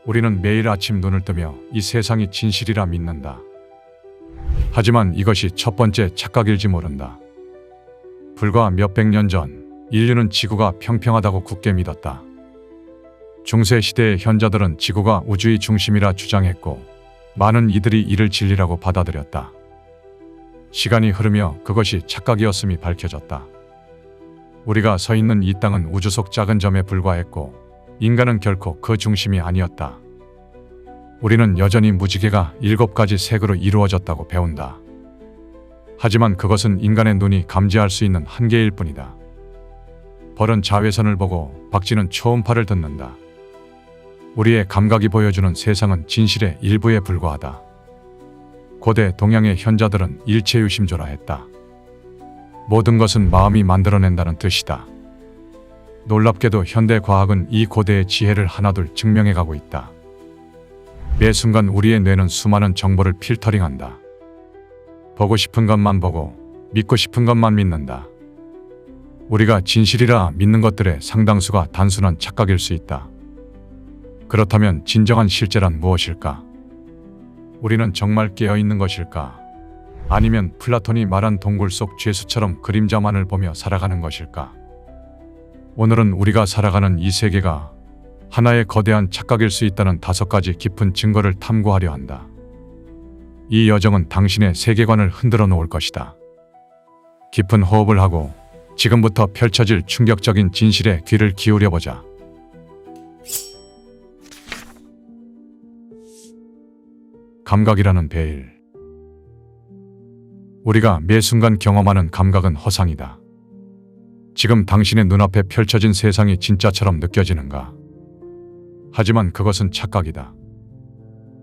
우리는 매일 아침 눈을 뜨며 이 세상이 진실이라 믿는다. 하지만 이것이 첫 번째 착각일지 모른다. 불과 몇백 년 전 인류는 지구가 평평하다고 굳게 믿었다. 중세 시대의 현자들은 지구가 우주의 중심이라 주장했고 많은 이들이 이를 진리라고 받아들였다. 시간이 흐르며 그것이 착각이었음이 밝혀졌다. 우리가 서 있는 이 땅은 우주 속 작은 점에 불과했고 인간은 결코 그 중심이 아니었다. 우리는 여전히 무지개가 7가지 색으로 이루어졌다고 배운다. 하지만 그것은 인간의 눈이 감지할 수 있는 한계일 뿐이다. 벌은 자외선을 보고 박쥐는 초음파를 듣는다. 우리의 감각이 보여주는 세상은 진실의 일부에 불과하다. 고대 동양의 현자들은 일체유심조라 했다. 모든 것은 마음이 만들어낸다는 뜻이다. 놀랍게도 현대 과학은 이 고대의 지혜를 하나둘 증명해가고 있다. 매 순간 우리의 뇌는 수많은 정보를 필터링한다. 보고 싶은 것만 보고 믿고 싶은 것만 믿는다. 우리가 진실이라 믿는 것들의 상당수가 단순한 착각일 수 있다. 그렇다면 진정한 실제란 무엇일까? 우리는 정말 깨어있는 것일까? 아니면 플라톤이 말한 동굴 속 죄수처럼 그림자만을 보며 살아가는 것일까? 오늘은 우리가 살아가는 이 세계가 하나의 거대한 착각일 수 있다는 5가지 깊은 증거를 탐구하려 한다. 이 여정은 당신의 세계관을 흔들어 놓을 것이다. 깊은 호흡을 하고 지금부터 펼쳐질 충격적인 진실에 귀를 기울여 보자. 감각이라는 베일. 우리가 매 순간 경험하는 감각은 허상이다. 지금 당신의 눈앞에 펼쳐진 세상이 진짜처럼 느껴지는가? 하지만 그것은 착각이다.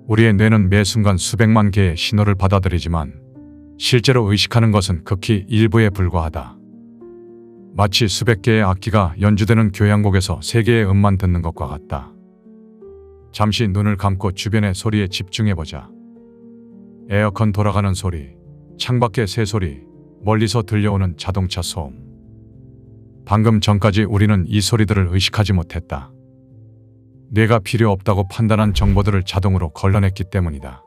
우리의 뇌는 매 순간 수백만 개의 신호를 받아들이지만 실제로 의식하는 것은 극히 일부에 불과하다. 마치 수백 개의 악기가 연주되는 교향곡에서 3개의 음만 듣는 것과 같다. 잠시 눈을 감고 주변의 소리에 집중해보자. 에어컨 돌아가는 소리, 창밖의 새소리, 멀리서 들려오는 자동차 소음. 방금 전까지 우리는 이 소리들을 의식하지 못했다. 뇌가 필요 없다고 판단한 정보들을 자동으로 걸러냈기 때문이다.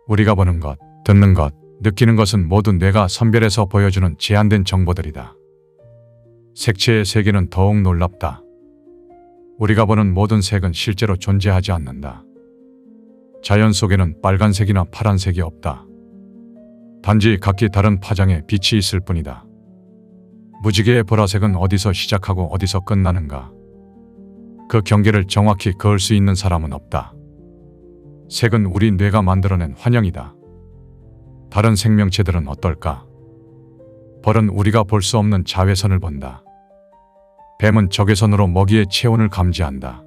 우리가 보는 것, 듣는 것, 느끼는 것은 모두 뇌가 선별해서 보여주는 제한된 정보들이다. 색채의 세계는 더욱 놀랍다. 우리가 보는 모든 색은 실제로 존재하지 않는다. 자연 속에는 빨간색이나 파란색이 없다. 단지 각기 다른 파장의 빛이 있을 뿐이다. 무지개의 보라색은 어디서 시작하고 어디서 끝나는가? 그 경계를 정확히 그을 수 있는 사람은 없다. 색은 우리 뇌가 만들어낸 환영이다. 다른 생명체들은 어떨까? 벌은 우리가 볼 수 없는 자외선을 본다. 뱀은 적외선으로 먹이의 체온을 감지한다.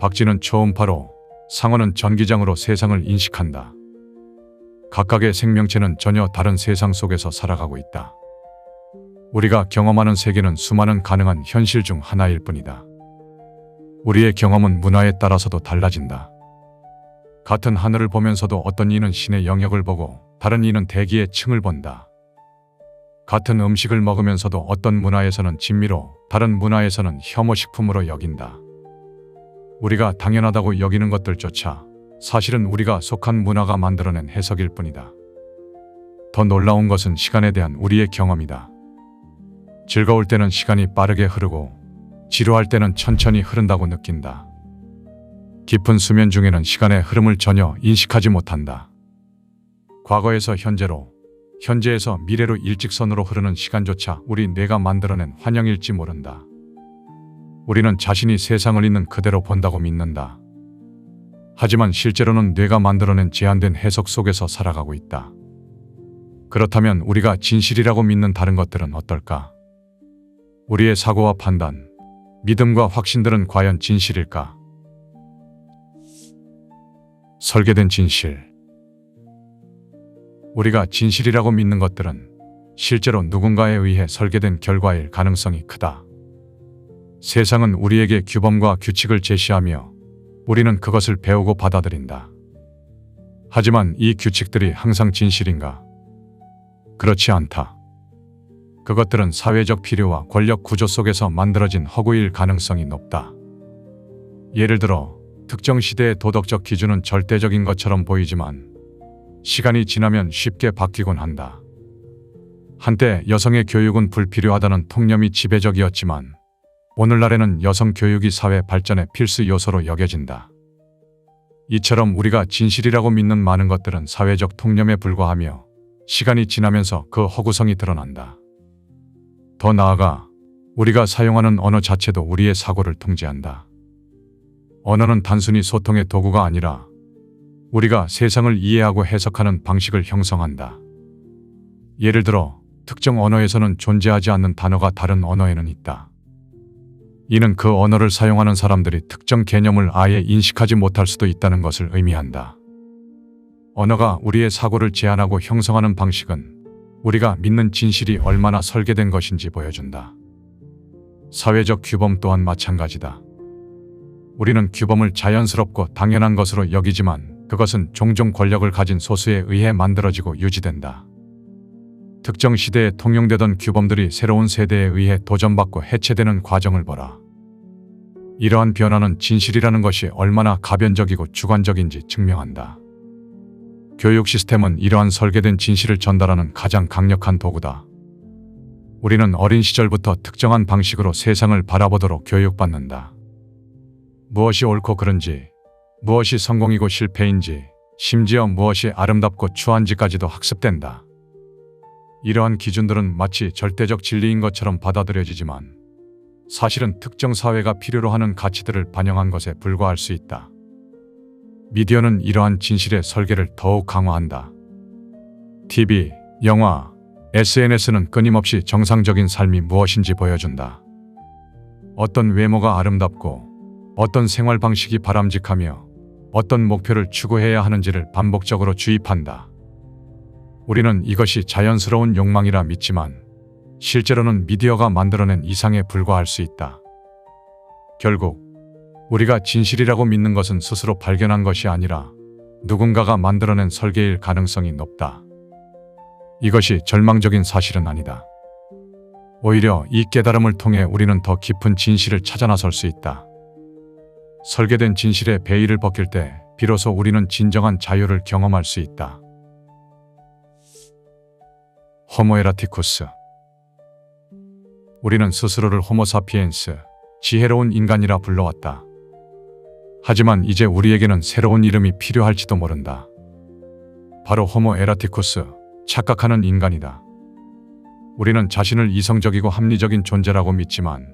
박쥐는 초음파로, 상어는 전기장으로 세상을 인식한다. 각각의 생명체는 전혀 다른 세상 속에서 살아가고 있다. 우리가 경험하는 세계는 수많은 가능한 현실 중 하나일 뿐이다. 우리의 경험은 문화에 따라서도 달라진다. 같은 하늘을 보면서도 어떤 이는 신의 영역을 보고 다른 이는 대기의 층을 본다. 같은 음식을 먹으면서도 어떤 문화에서는 진미로, 다른 문화에서는 혐오식품으로 여긴다. 우리가 당연하다고 여기는 것들조차 사실은 우리가 속한 문화가 만들어낸 해석일 뿐이다. 더 놀라운 것은 시간에 대한 우리의 경험이다. 즐거울 때는 시간이 빠르게 흐르고 지루할 때는 천천히 흐른다고 느낀다. 깊은 수면 중에는 시간의 흐름을 전혀 인식하지 못한다. 과거에서 현재로, 현재에서 미래로 일직선으로 흐르는 시간조차 우리 뇌가 만들어낸 환영일지 모른다. 우리는 자신이 세상을 있는 그대로 본다고 믿는다. 하지만 실제로는 뇌가 만들어낸 제한된 해석 속에서 살아가고 있다. 그렇다면 우리가 진실이라고 믿는 다른 것들은 어떨까? 우리의 사고와 판단, 믿음과 확신들은 과연 진실일까? 설계된 진실. 우리가 진실이라고 믿는 것들은 실제로 누군가에 의해 설계된 결과일 가능성이 크다. 세상은 우리에게 규범과 규칙을 제시하며 우리는 그것을 배우고 받아들인다. 하지만 이 규칙들이 항상 진실인가? 그렇지 않다. 그것들은 사회적 필요와 권력 구조 속에서 만들어진 허구일 가능성이 높다. 예를 들어 특정 시대의 도덕적 기준은 절대적인 것처럼 보이지만 시간이 지나면 쉽게 바뀌곤 한다. 한때 여성의 교육은 불필요하다는 통념이 지배적이었지만 오늘날에는 여성 교육이 사회 발전의 필수 요소로 여겨진다. 이처럼 우리가 진실이라고 믿는 많은 것들은 사회적 통념에 불과하며 시간이 지나면서 그 허구성이 드러난다. 더 나아가 우리가 사용하는 언어 자체도 우리의 사고를 통제한다. 언어는 단순히 소통의 도구가 아니라 우리가 세상을 이해하고 해석하는 방식을 형성한다. 예를 들어 특정 언어에서는 존재하지 않는 단어가 다른 언어에는 있다. 이는 그 언어를 사용하는 사람들이 특정 개념을 아예 인식하지 못할 수도 있다는 것을 의미한다. 언어가 우리의 사고를 제한하고 형성하는 방식은 우리가 믿는 진실이 얼마나 설계된 것인지 보여준다. 사회적 규범 또한 마찬가지다. 우리는 규범을 자연스럽고 당연한 것으로 여기지만 그것은 종종 권력을 가진 소수에 의해 만들어지고 유지된다. 특정 시대에 통용되던 규범들이 새로운 세대에 의해 도전받고 해체되는 과정을 보라. 이러한 변화는 진실이라는 것이 얼마나 가변적이고 주관적인지 증명한다. 교육 시스템은 이러한 설계된 진실을 전달하는 가장 강력한 도구다. 우리는 어린 시절부터 특정한 방식으로 세상을 바라보도록 교육받는다. 무엇이 옳고 그른지, 무엇이 성공이고 실패인지, 심지어 무엇이 아름답고 추한지까지도 학습된다. 이러한 기준들은 마치 절대적 진리인 것처럼 받아들여지지만 사실은 특정 사회가 필요로 하는 가치들을 반영한 것에 불과할 수 있다. 미디어는 이러한 진실의 설계를 더욱 강화한다. TV, 영화, SNS는 끊임없이 정상적인 삶이 무엇인지 보여준다. 어떤 외모가 아름답고 어떤 생활 방식이 바람직하며 어떤 목표를 추구해야 하는지를 반복적으로 주입한다. 우리는 이것이 자연스러운 욕망이라 믿지만 실제로는 미디어가 만들어낸 이상에 불과할 수 있다. 결국 우리가 진실이라고 믿는 것은 스스로 발견한 것이 아니라 누군가가 만들어낸 설계일 가능성이 높다. 이것이 절망적인 사실은 아니다. 오히려 이 깨달음을 통해 우리는 더 깊은 진실을 찾아 나설 수 있다. 설계된 진실의 베일을 벗길 때 비로소 우리는 진정한 자유를 경험할 수 있다. 호모 에라티쿠스. 우리는 스스로를 호모사피엔스, 지혜로운 인간이라 불러왔다. 하지만 이제 우리에게는 새로운 이름이 필요할지도 모른다. 바로 호모 에라티쿠스, 착각하는 인간이다. 우리는 자신을 이성적이고 합리적인 존재라고 믿지만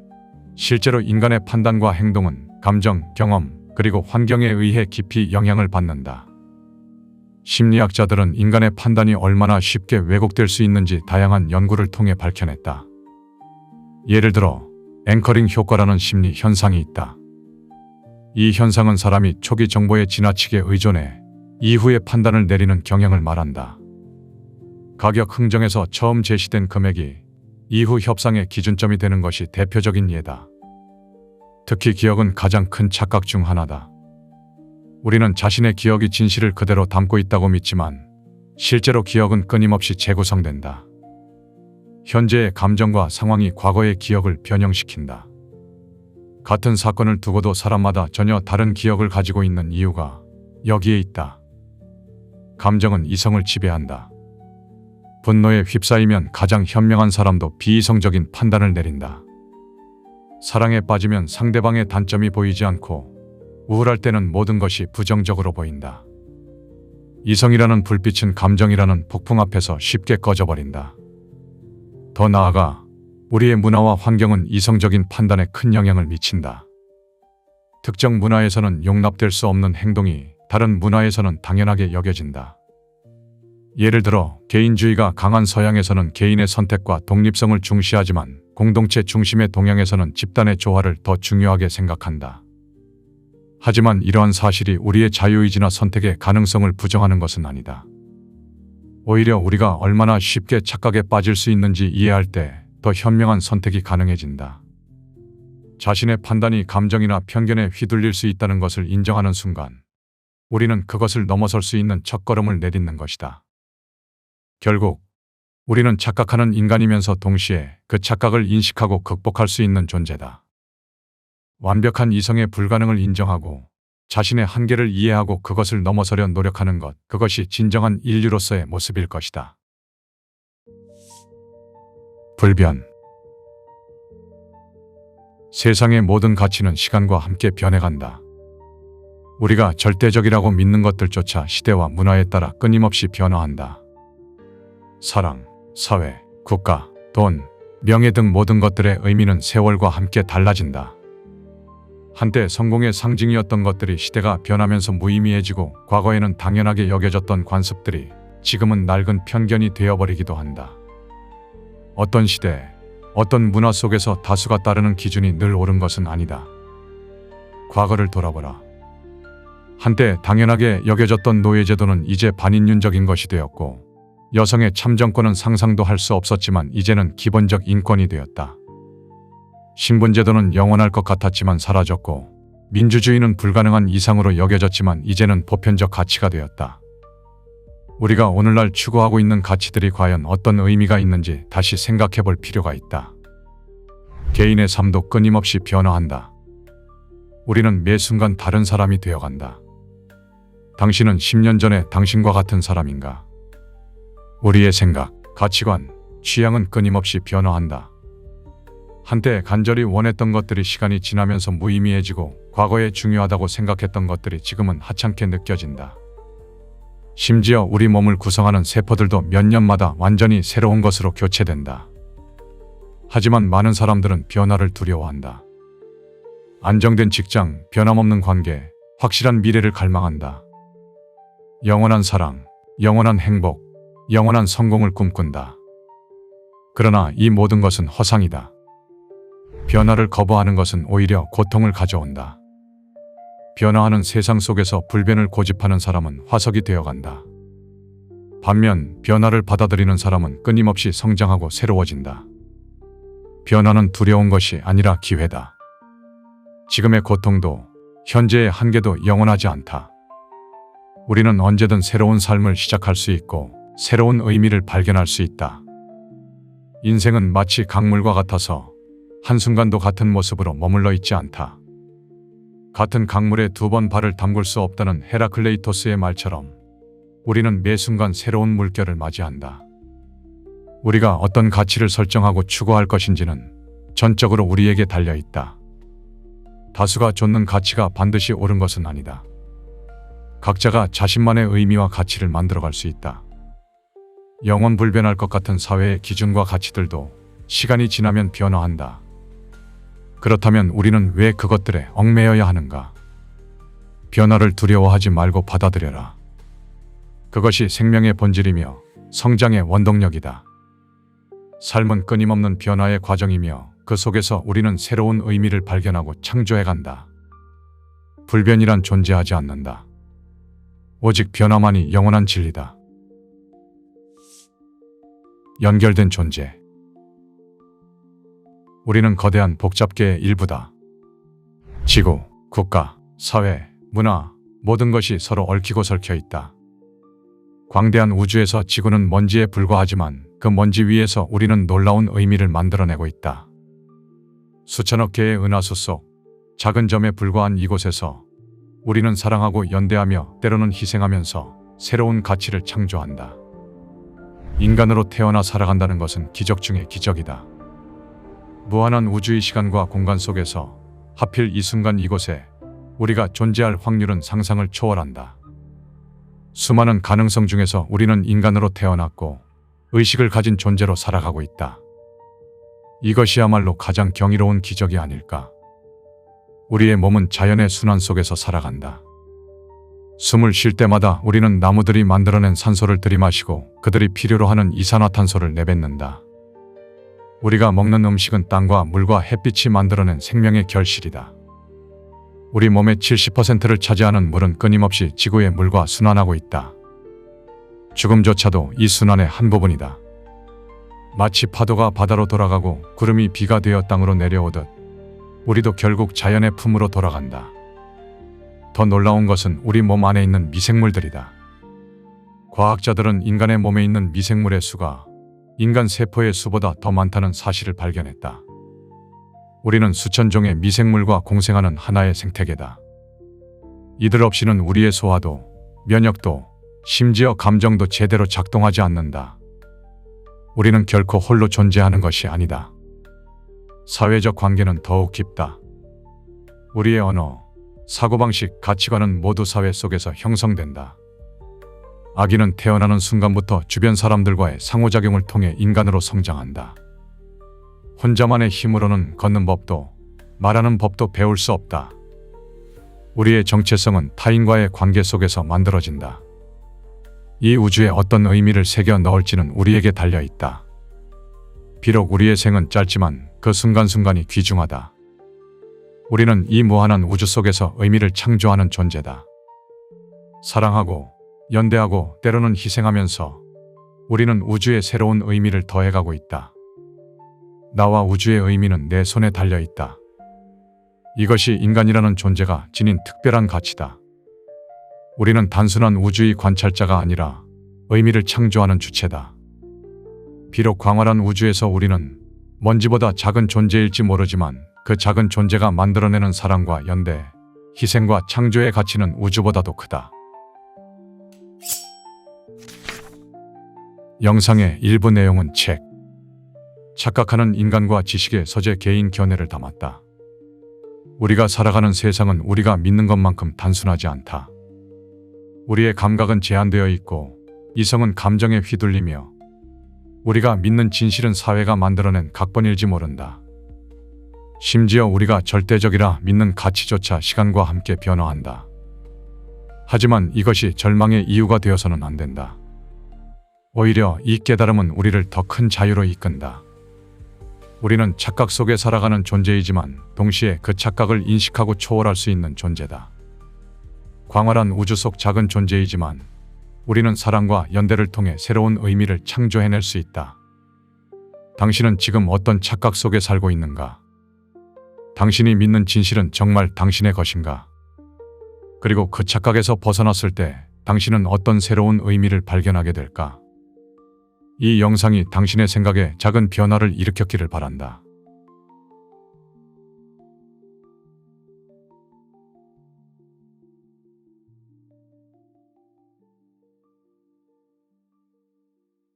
실제로 인간의 판단과 행동은 감정, 경험, 그리고 환경에 의해 깊이 영향을 받는다. 심리학자들은 인간의 판단이 얼마나 쉽게 왜곡될 수 있는지 다양한 연구를 통해 밝혀냈다. 예를 들어 앵커링 효과라는 심리 현상이 있다. 이 현상은 사람이 초기 정보에 지나치게 의존해 이후에 판단을 내리는 경향을 말한다. 가격 흥정에서 처음 제시된 금액이 이후 협상의 기준점이 되는 것이 대표적인 예다. 특히 기억은 가장 큰 착각 중 하나다. 우리는 자신의 기억이 진실을 그대로 담고 있다고 믿지만 실제로 기억은 끊임없이 재구성된다. 현재의 감정과 상황이 과거의 기억을 변형시킨다. 같은 사건을 두고도 사람마다 전혀 다른 기억을 가지고 있는 이유가 여기에 있다. 감정은 이성을 지배한다. 분노에 휩싸이면 가장 현명한 사람도 비이성적인 판단을 내린다. 사랑에 빠지면 상대방의 단점이 보이지 않고 우울할 때는 모든 것이 부정적으로 보인다. 이성이라는 불빛은 감정이라는 폭풍 앞에서 쉽게 꺼져버린다. 더 나아가 우리의 문화와 환경은 이성적인 판단에 큰 영향을 미친다. 특정 문화에서는 용납될 수 없는 행동이 다른 문화에서는 당연하게 여겨진다. 예를 들어 개인주의가 강한 서양에서는 개인의 선택과 독립성을 중시하지만 공동체 중심의 동양에서는 집단의 조화를 더 중요하게 생각한다. 하지만 이러한 사실이 우리의 자유의지나 선택의 가능성을 부정하는 것은 아니다. 오히려 우리가 얼마나 쉽게 착각에 빠질 수 있는지 이해할 때 더 현명한 선택이 가능해진다. 자신의 판단이 감정이나 편견에 휘둘릴 수 있다는 것을 인정하는 순간 우리는 그것을 넘어설 수 있는 첫걸음을 내딛는 것이다. 결국 우리는 착각하는 인간이면서 동시에 그 착각을 인식하고 극복할 수 있는 존재다. 완벽한 이성의 불가능을 인정하고 자신의 한계를 이해하고 그것을 넘어서려 노력하는 것, 그것이 진정한 인류로서의 모습일 것이다. 불변. 세상의 모든 가치는 시간과 함께 변해간다. 우리가 절대적이라고 믿는 것들조차 시대와 문화에 따라 끊임없이 변화한다. 사랑, 사회, 국가, 돈, 명예 등 모든 것들의 의미는 세월과 함께 달라진다. 한때 성공의 상징이었던 것들이 시대가 변하면서 무의미해지고 과거에는 당연하게 여겨졌던 관습들이 지금은 낡은 편견이 되어버리기도 한다. 어떤 시대, 어떤 문화 속에서 다수가 따르는 기준이 늘 옳은 것은 아니다. 과거를 돌아보라. 한때 당연하게 여겨졌던 노예제도는 이제 반인륜적인 것이 되었고, 여성의 참정권은 상상도 할 수 없었지만 이제는 기본적 인권이 되었다. 신분제도는 영원할 것 같았지만 사라졌고, 민주주의는 불가능한 이상으로 여겨졌지만 이제는 보편적 가치가 되었다. 우리가 오늘날 추구하고 있는 가치들이 과연 어떤 의미가 있는지 다시 생각해 볼 필요가 있다. 개인의 삶도 끊임없이 변화한다. 우리는 매 순간 다른 사람이 되어간다. 당신은 10년 전에 당신과 같은 사람인가? 우리의 생각, 가치관, 취향은 끊임없이 변화한다. 한때 간절히 원했던 것들이 시간이 지나면서 무의미해지고 과거에 중요하다고 생각했던 것들이 지금은 하찮게 느껴진다. 심지어 우리 몸을 구성하는 세포들도 몇 년마다 완전히 새로운 것으로 교체된다. 하지만 많은 사람들은 변화를 두려워한다. 안정된 직장, 변함없는 관계, 확실한 미래를 갈망한다. 영원한 사랑, 영원한 행복, 영원한 성공을 꿈꾼다. 그러나 이 모든 것은 허상이다. 변화를 거부하는 것은 오히려 고통을 가져온다. 변화하는 세상 속에서 불변을 고집하는 사람은 화석이 되어간다. 반면 변화를 받아들이는 사람은 끊임없이 성장하고 새로워진다. 변화는 두려운 것이 아니라 기회다. 지금의 고통도 현재의 한계도 영원하지 않다. 우리는 언제든 새로운 삶을 시작할 수 있고 새로운 의미를 발견할 수 있다. 인생은 마치 강물과 같아서 한순간도 같은 모습으로 머물러 있지 않다. 같은 강물에 2번 발을 담글 수 없다는 헤라클레이토스의 말처럼 우리는 매 순간 새로운 물결을 맞이한다. 우리가 어떤 가치를 설정하고 추구할 것인지는 전적으로 우리에게 달려 있다. 다수가 좇는 가치가 반드시 옳은 것은 아니다. 각자가 자신만의 의미와 가치를 만들어갈 수 있다. 영원 불변할 것 같은 사회의 기준과 가치들도 시간이 지나면 변화한다. 그렇다면 우리는 왜 그것들에 얽매여야 하는가? 변화를 두려워하지 말고 받아들여라. 그것이 생명의 본질이며 성장의 원동력이다. 삶은 끊임없는 변화의 과정이며 그 속에서 우리는 새로운 의미를 발견하고 창조해간다. 불변이란 존재하지 않는다. 오직 변화만이 영원한 진리다. 연결된 존재. 우리는 거대한 복잡계의 일부다. 지구, 국가, 사회, 문화, 모든 것이 서로 얽히고 설켜 있다. 광대한 우주에서 지구는 먼지에 불과하지만 그 먼지 위에서 우리는 놀라운 의미를 만들어내고 있다. 수천억 개의 은하수 속 작은 점에 불과한 이곳에서 우리는 사랑하고 연대하며 때로는 희생하면서 새로운 가치를 창조한다. 인간으로 태어나 살아간다는 것은 기적 중의 기적이다. 무한한 우주의 시간과 공간 속에서 하필 이 순간 이곳에 우리가 존재할 확률은 상상을 초월한다. 수많은 가능성 중에서 우리는 인간으로 태어났고 의식을 가진 존재로 살아가고 있다. 이것이야말로 가장 경이로운 기적이 아닐까. 우리의 몸은 자연의 순환 속에서 살아간다. 숨을 쉴 때마다 우리는 나무들이 만들어낸 산소를 들이마시고 그들이 필요로 하는 이산화탄소를 내뱉는다. 우리가 먹는 음식은 땅과 물과 햇빛이 만들어낸 생명의 결실이다. 우리 몸의 70%를 차지하는 물은 끊임없이 지구의 물과 순환하고 있다. 죽음조차도 이 순환의 한 부분이다. 마치 파도가 바다로 돌아가고 구름이 비가 되어 땅으로 내려오듯 우리도 결국 자연의 품으로 돌아간다. 더 놀라운 것은 우리 몸 안에 있는 미생물들이다. 과학자들은 인간의 몸에 있는 미생물의 수가 인간 세포의 수보다 더 많다는 사실을 발견했다. 우리는 수천 종의 미생물과 공생하는 하나의 생태계다. 이들 없이는 우리의 소화도, 면역도, 심지어 감정도 제대로 작동하지 않는다. 우리는 결코 홀로 존재하는 것이 아니다. 사회적 관계는 더욱 깊다. 우리의 언어, 사고방식, 가치관은 모두 사회 속에서 형성된다. 아기는 태어나는 순간부터 주변 사람들과의 상호작용을 통해 인간으로 성장한다. 혼자만의 힘으로는 걷는 법도, 말하는 법도 배울 수 없다. 우리의 정체성은 타인과의 관계 속에서 만들어진다. 이 우주에 어떤 의미를 새겨 넣을지는 우리에게 달려 있다. 비록 우리의 생은 짧지만 그 순간순간이 귀중하다. 우리는 이 무한한 우주 속에서 의미를 창조하는 존재다. 사랑하고, 연대하고, 때로는 희생하면서 우리는 우주에 새로운 의미를 더해가고 있다. 나와 우주의 의미는 내 손에 달려 있다. 이것이 인간이라는 존재가 지닌 특별한 가치다. 우리는 단순한 우주의 관찰자가 아니라 의미를 창조하는 주체다. 비록 광활한 우주에서 우리는 먼지보다 작은 존재일지 모르지만 그 작은 존재가 만들어내는 사랑과 연대, 희생과 창조의 가치는 우주보다도 크다. 영상의 일부 내용은 책 착각하는 인간과 지식의 서재 개인 견해를 담았다. 우리가 살아가는 세상은 우리가 믿는 것만큼 단순하지 않다. 우리의 감각은 제한되어 있고 이성은 감정에 휘둘리며 우리가 믿는 진실은 사회가 만들어낸 각본일지 모른다. 심지어 우리가 절대적이라 믿는 가치조차 시간과 함께 변화한다. 하지만 이것이 절망의 이유가 되어서는 안 된다. 오히려 이 깨달음은 우리를 더 큰 자유로 이끈다. 우리는 착각 속에 살아가는 존재이지만 동시에 그 착각을 인식하고 초월할 수 있는 존재다. 광활한 우주 속 작은 존재이지만 우리는 사랑과 연대를 통해 새로운 의미를 창조해낼 수 있다. 당신은 지금 어떤 착각 속에 살고 있는가? 당신이 믿는 진실은 정말 당신의 것인가? 그리고 그 착각에서 벗어났을 때 당신은 어떤 새로운 의미를 발견하게 될까? 이 영상이 당신의 생각에 작은 변화를 일으켰기를 바란다.